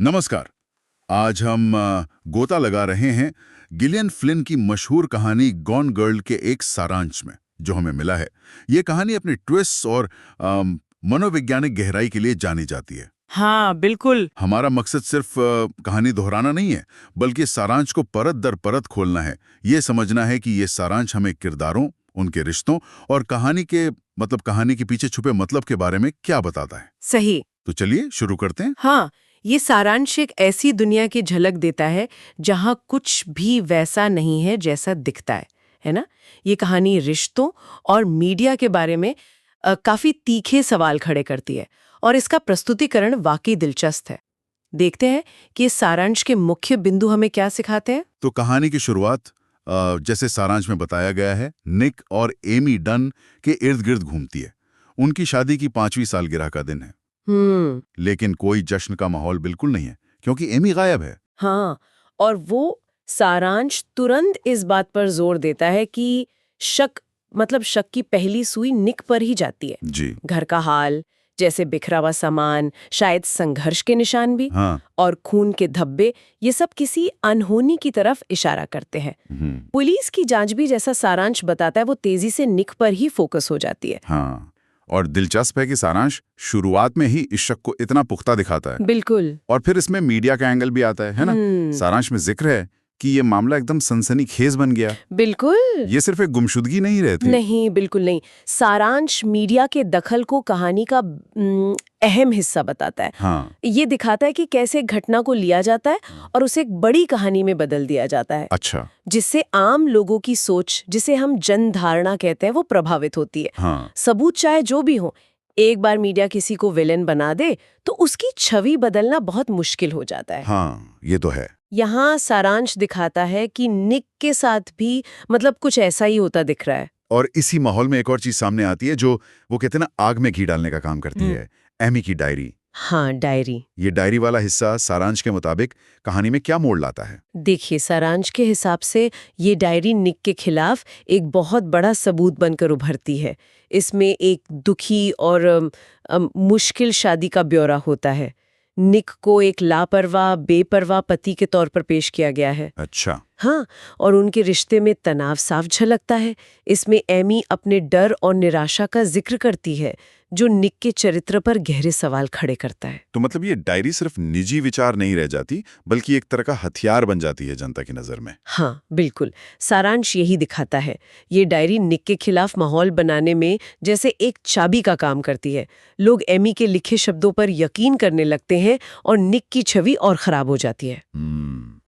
नमस्कार। आज हम गोता लगा रहे हैं गिलियन फ्लिन की मशहूर कहानी गॉन गर्ल के एक सारांश में जो हमें मिला है। ये कहानी अपने ट्विस्ट और मनोवैज्ञानिक गहराई के लिए जानी जाती है। हाँ बिल्कुल। हमारा मकसद सिर्फ कहानी दोहराना नहीं है, बल्कि सारांश को परत दर परत खोलना है। ये समझना है कि ये सारांश हमें किरदारों, उनके रिश्तों और कहानी के पीछे छुपे मतलब के बारे में क्या बताता है। सही। तो चलिए शुरू करते हैं। हाँ, ये सारांश एक ऐसी दुनिया की झलक देता है जहाँ कुछ भी वैसा नहीं है जैसा दिखता है ना। ये कहानी रिश्तों और मीडिया के बारे में काफी तीखे सवाल खड़े करती है और इसका प्रस्तुतिकरण वाकई दिलचस्प है। देखते हैं कि इस सारांश के मुख्य बिंदु हमें क्या सिखाते हैं। तो कहानी की शुरुआत जैसे सारांश में बताया गया है, निक और एमी डन के इर्द गिर्द घूमती है। उनकी शादी की 5वीं सालगिरह का दिन है, लेकिन कोई जश्न का माहौल बिल्कुल नहीं है क्योंकि एमी गायब है। हाँ, और वो सारांश तुरंत इस बात पर जोर देता है कि शक की पहली सुई निक पर ही जाती है। जी घर का हाल, जैसे बिखरा हुआ सामान, शायद संघर्ष के निशान भी, हाँ। और खून के धब्बे, ये सब किसी अनहोनी की तरफ इशारा करते हैं। पुलिस की जांच भी, जैसा सारांश बताता है, वो तेजी से निक पर ही फोकस हो जाती है। हाँ, और दिलचस्प है कि सारांश शुरुआत में ही इस शक को इतना पुख्ता दिखाता है। बिल्कुल। और फिर इसमें मीडिया का एंगल भी आता है ना। सारांश में जिक्र है कि ये मामला एकदम सनसनीखेज बन गया। बिल्कुल। ये सिर्फ एक गुमशुदगी नहीं रहती। नहीं, बिल्कुल नहीं। सारांश मीडिया के दखल को कहानी का अहम हिस्सा बताता है। हाँ। ये दिखाता है कि कैसे घटना को लिया जाता है और उसे एक बड़ी कहानी में बदल दिया जाता है। अच्छा। जिससे आम लोगों की सोच, जिसे हम जनधारणा कहते हैं, वो प्रभावित होती है। हाँ। सबूत चाहे जो भी हो, एक बार मीडिया किसी को विलेन बना दे तो उसकी छवि बदलना बहुत मुश्किल हो जाता है। हाँ, ये तो है। यहाँ सारांश दिखाता है कि निक के साथ भी कुछ ऐसा ही होता दिख रहा है। और इसी माहौल में एक और चीज सामने आती है जो वो कहते हैं ना, आग में घी डालने का काम करती है। एमी की डायरी। हाँ, डायरी। ये डायरी वाला हिस्सा सारांश के मुताबिक कहानी में क्या मोड़ लाता है? देखिए, सारांश के हिसाब से ये डायरी निक के खिलाफ एक बहुत बड़ा सबूत बनकर उभरती है। इसमें एक दुखी और मुश्किल शादी का ब्यौरा होता है। निक को एक लापरवाह, बेपरवाह पति के तौर पर पेश किया गया है। अच्छा। हाँ, और उनके रिश्ते में तनाव साफ झलकता है। इसमें एमी अपने डर और निराशा का जिक्र करती है, जो निक के चरित्र पर गहरे सवाल खड़े करता है। तो मतलब ये डायरी सिर्फ निजी विचार नहीं रह जाती, बल्कि एक तरह का हथियार बन जाती है जनता की नजर में। हाँ, बिल्कुल। सारांश यही दिखाता है। ये डायरी निक के खिलाफ माहौल बनाने में जैसे एक चाबी का काम करती है। लोग एमी के लिखे शब्दों पर यकीन करने लगते हैं और निक की छवि और खराब हो जाती है।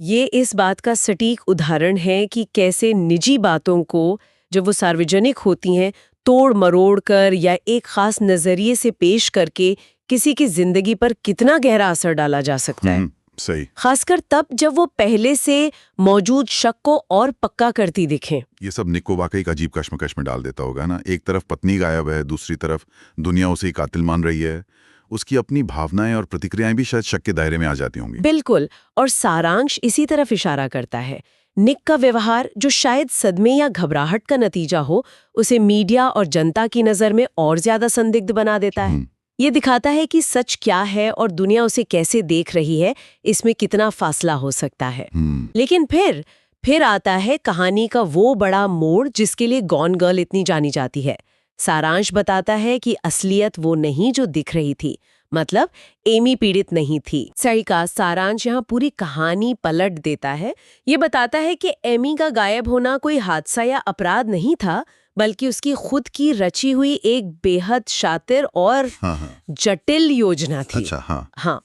ये इस बात का सटीक उदाहरण है कि कैसे निजी बातों को, जब वो सार्वजनिक होती हैं, तोड़ मरोड़ कर या एक खास नजरिए से पेश करके किसी की जिंदगी पर कितना गहरा असर डाला जा सकता है। सही। खासकर तब जब वो पहले से मौजूद शक को और पक्का करती दिखें। ये सब निक को वाकई का अजीब कश्मकश में डाल देता होगा ना। एक तरफ पत्नी गायब है, दूसरी तरफ दुनिया उसे ही कातिल मान रही है। उसकी अपनी भावनाएं और प्रतिक्रियाएं भी शायद शक के दायरे में आ जाती होंगी। बिल्कुल, और सारांश इसी तरफ इशारा करता है। निक का व्यवहार, जो शायद सदमे या घबराहट का नतीजा हो, उसे मीडिया और जनता की नजर में और ज्यादा संदिग्ध बना देता है। ये दिखाता है कि सच क्या है और दुनिया उसे कैसे देख रही है, इसमें कितना फासला हो सकता है। लेकिन फिर आता है कहानी का वो बड़ा मोड़ जिसके लिए गॉन गर्ल इतनी जानी जाती है। सारांश बताता है कि असलियत वो नहीं जो दिख रही थी, मतलब एमी पीड़ित नहीं थी। सही का सारांश यहाँ पूरी कहानी पलट देता है। ये बताता है कि एमी का गायब होना कोई हादसा या अपराध नहीं था, बल्कि उसकी खुद की रची हुई एक बेहद शातिर और जटिल योजना थी। अच्छा, हाँ,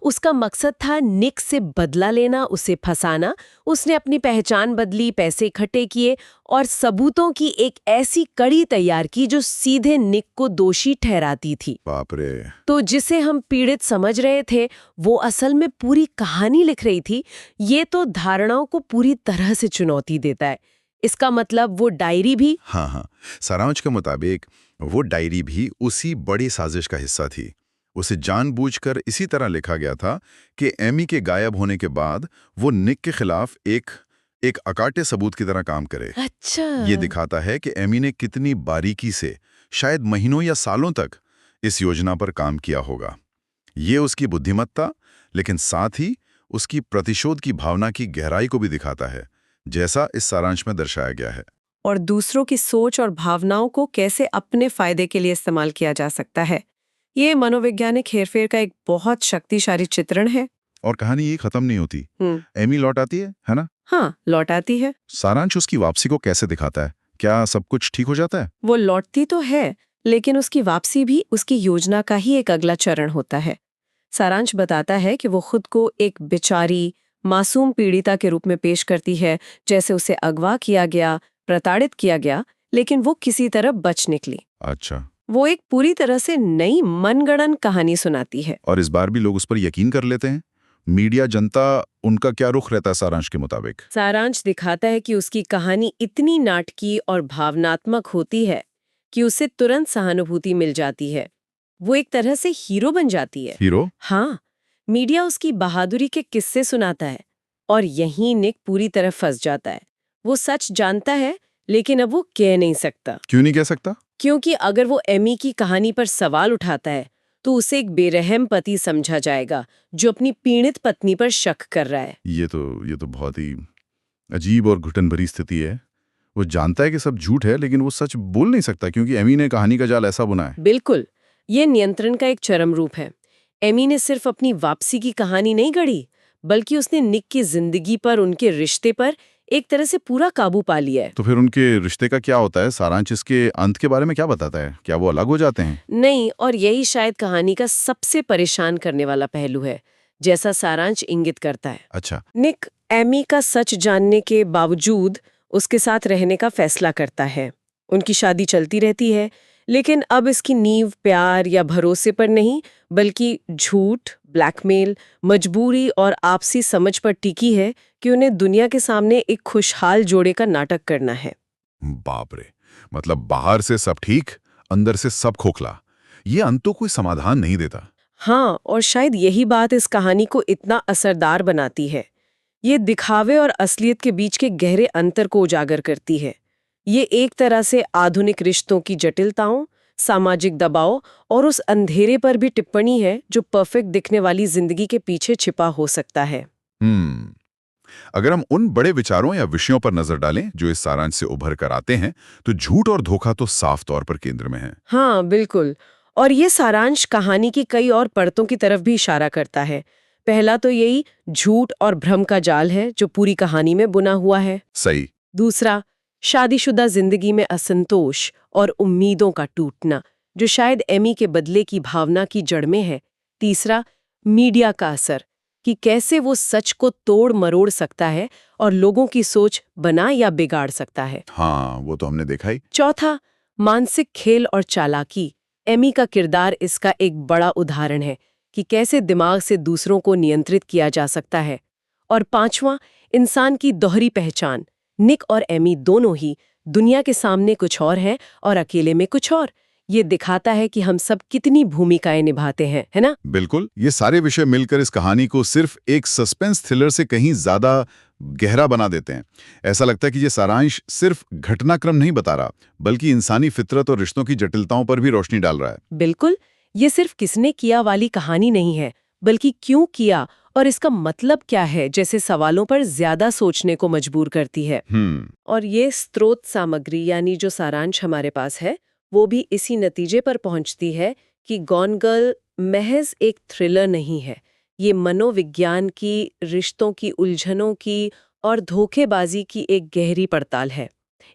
उसका मकसद था निक से बदला लेना, उसे फंसाना। उसने अपनी पहचान बदली, पैसे इकट्ठे किए और सबूतों की एक ऐसी कड़ी तैयार की जो सीधे निक को दोषी ठहराती थी। बाप रे। तो जिसे हम पीड़ित समझ रहे थे, वो असल में पूरी कहानी लिख रही थी। ये तो धारणाओं को पूरी तरह से चुनौती देता है। इसका मतलब वो डायरी भी। हाँ, सारांश के मुताबिक वो डायरी भी उसी बड़ी साजिश का हिस्सा थी। उसे जानबूझकर इसी तरह लिखा गया था कि एमी के गायब होने के बाद वो निक के खिलाफ एक अकाटे सबूत की तरह काम करे। अच्छा। ये दिखाता है कि एमी ने कितनी बारीकी से, शायद महीनों या सालों तक इस योजना पर काम किया होगा। ये उसकी बुद्धिमत्ता, लेकिन साथ ही उसकी प्रतिशोध की भावना की गहराई को भी दिखाता है, जैसा इस सारांश में दर्शाया गया है। और दूसरों की सोच और भावनाओं को कैसे अपने फायदे के लिए इस्तेमाल किया जा सकता है, ये मनोवैज्ञानिक हेरफेर का एक बहुत शक्तिशाली चित्रण है। और कहानी ये खत्म नहीं होती। एमी लौट आती है ना? हाँ, लौट आती है। सारांश उसकी वापसी को कैसे दिखाता है? क्या सब कुछ ठीक हो जाता है? वो लौटती तो है, लेकिन उसकी वापसी भी उसकी योजना का ही एक अगला चरण होता है। सारांश बताता है कि वो खुद को एक बेचारी, मासूम पीड़िता के रूप में पेश करती है, जैसे उसे अगवा किया गया, प्रताड़ित किया गया, लेकिन वो किसी तरह बच निकली। अच्छा। वो एक पूरी तरह से नई मनगढ़ंत कहानी सुनाती है। और इस बार भी लोग उस पर यकीन कर लेते हैं? मीडिया, जनता, उनका क्या रुख रहता है सारांश के मुताबिक? सारांश दिखाता है कि उसकी कहानी इतनी नाटकीय और भावनात्मक होती है कि उसे तुरंत सहानुभूति मिल जाती है। वो एक तरह से हीरो बन जाती है। हीरो? हाँ, मीडिया उसकी बहादुरी के किस्से सुनाता है और यहीं निक पूरी तरह फंस जाता है। वो सच जानता है, लेकिन अब वो कह नहीं सकता। क्यों नहीं कह सकता? क्योंकि अगर वो एमी की कहानी पर सवाल उठाता है तो उसे एक बेरहम पति समझा जाएगा जो अपनी पीड़ित पत्नी पर शक कर रहा है। ये तो बहुत ही अजीब और घुटन भरी स्थिति है। वो जानता है कि सब झूठ है, लेकिन वो सच बोल नहीं सकता क्योंकि एमी ने कहानी का जाल ऐसा बुना है। बिल्कुल, ये नियंत्रण का एक चरम रूप है। एमी ने सिर्फ अपनी वापसी की कहानी नहीं गढ़ी, बल्कि उसने निक की जिंदगी पर, उनके रिश्ते पर एक तरह से पूरा काबू पा लिया है। तो फिर उनके रिश्ते का क्या होता है? सारांश इसके अंत के बारे में क्या बताता है? क्या वो अलग हो जाते हैं? नहीं, और यही शायद कहानी का सबसे परेशान करने वाला पहलू है, जैसा सारांश इंगित करता है। अच्छा। निक एमी का सच जानने के बावजूद उसके साथ रहने का फैसला करता है। उनकी शादी चलती रहती है, लेकिन अब इसकी नींव प्यार या भरोसे पर नहीं, बल्कि झूठ, ब्लैकमेल, मजबूरी और आपसी समझ पर टिकी है कि उन्हें दुनिया के सामने एक खुशहाल जोड़े का नाटक करना है। बाप रे! मतलब बाहर से सब ठीक, अंदर से सब खोखला। ये अंत तो कोई समाधान नहीं देता। हाँ, और शायद यही बात इस कहानी को इतना असरदार बनाती है। ये दिखावे और असलियत के बीच के गहरे अंतर को उजागर करती है। ये एक तरह से आधुनिक रिश्तों की जटिलताओं, सामाजिक दबाव और उस अंधेरे पर भी टिप्पणी है जो परफेक्ट दिखने वाली जिंदगी के पीछे छिपा हो सकता है। अगर हम उन बड़े विचारों या विषयों पर नजर डालें जो इस सारांश से उभर कर आते हैं, तो झूठ और धोखा तो साफ तौर पर केंद्र में है। हाँ, बिल्कुल। और ये सारांश कहानी की कई और परतों की तरफ भी इशारा करता है। पहला तो यही झूठ और भ्रम का जाल है जो पूरी कहानी में बुना हुआ है। सही। दूसरा, शादीशुदा जिंदगी में असंतोष और उम्मीदों का टूटना, जो शायद एमी के बदले की भावना की जड़ में है। तीसरा, मीडिया का असर, कि कैसे वो सच को तोड़ मरोड़ सकता है और लोगों की सोच बना या बिगाड़ सकता है। हाँ, वो तो हमने देखा ही। चौथा, मानसिक खेल और चालाकी। एमी का किरदार इसका एक बड़ा उदाहरण है कि कैसे दिमाग से दूसरों को नियंत्रित किया जा सकता है। और पांचवां, इंसान की दोहरी पहचान। निक और एमी दोनों ही दुनिया के सामने कुछ और हैं और अकेले में कुछ और। ये दिखाता है कि हम सब कितनी भूमिकाएं निभाते हैं, है ना? बिल्कुल। ये सारे विषय मिलकर इस कहानी को सिर्फ एक सस्पेंस थ्रिलर से कहीं ज्यादा गहरा बना देते हैं। ऐसा लगता है कि ये सारांश सिर्फ घटनाक्रम नहीं बता रहा, बल्कि इंसानी फितरत और रिश्तों की जटिलताओं पर भी रोशनी डाल रहा है। बिल्कुल, ये सिर्फ किसने किया वाली कहानी नहीं है, बल्कि क्यों किया और इसका मतलब क्या है जैसे सवालों पर ज्यादा सोचने को मजबूर करती है। और ये स्रोत सामग्री यानी जो सारांश हमारे पास है, वो भी इसी नतीजे पर पहुंचती है कि गॉन गर्ल महज एक थ्रिलर नहीं है। ये मनोविज्ञान की, रिश्तों की उलझनों की और धोखेबाजी की एक गहरी पड़ताल है।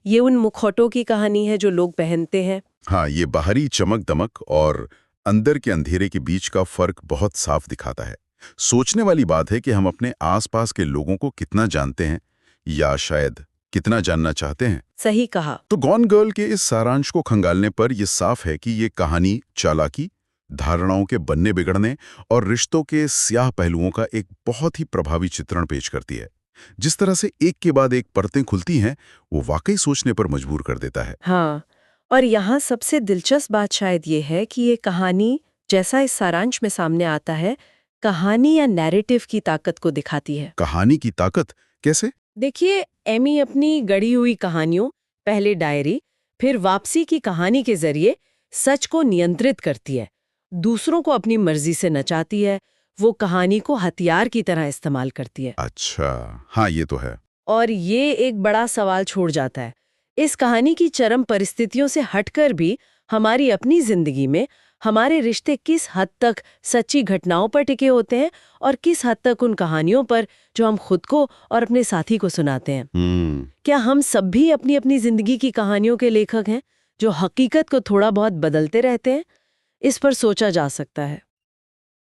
ये उन मुखौटों की कहानी है जो लोग पहनते हैं। हाँ, ये बाहरी चमक दमक और अंदर के अंधेरे के बीच का फर्क बहुत साफ दिखाता है। सोचने वाली बात है कि हम अपने आसपास के लोगों को कितना जानते हैं या शायद कितना जानना चाहते हैं। सही कहा। तो गॉन गर्ल के इस सारांश को खंगालने पर यह साफ है कि ये कहानी चालाकी, धारणाओं के बनने बिगड़ने और रिश्तों के स्याह पहलुओं का एक बहुत ही प्रभावी चित्रण पेश करती है। जिस तरह से एक के बाद एक परतें खुलती हैं, वो वाकई सोचने पर मजबूर कर देता है। हाँ, और यहाँ सबसे दिलचस्प बात शायद ये है कि ये कहानी, जैसा इस सारांश में सामने आता है, कहानी या नैरेटिव की ताकत को दिखाती है। कहानी की ताकत कैसे? देखिए, एमी अपनी गढ़ी हुई कहानियों, पहले डायरी, फिर वापसी की कहानी के जरिए सच को नियंत्रित करती है, दूसरों को अपनी मर्जी से नचाती है, वो कहानी को हथियार की तरह इस्तेमाल करती है। अच्छा, हाँ ये तो है। और ये एक बड़ा सवाल छोड़ जाता है, इस कहानी की चरम परिस्थितियों से हटकर भी हमारी अपनी जिंदगी में हमारे रिश्ते किस हद तक सच्ची घटनाओं पर टिके होते हैं और किस हद तक उन कहानियों पर जो हम खुद को और अपने साथी को सुनाते हैं। क्या हम सब भी अपनी अपनी जिंदगी की कहानियों के लेखक हैं जो हकीकत को थोड़ा बहुत बदलते रहते हैं? इस पर सोचा जा सकता है।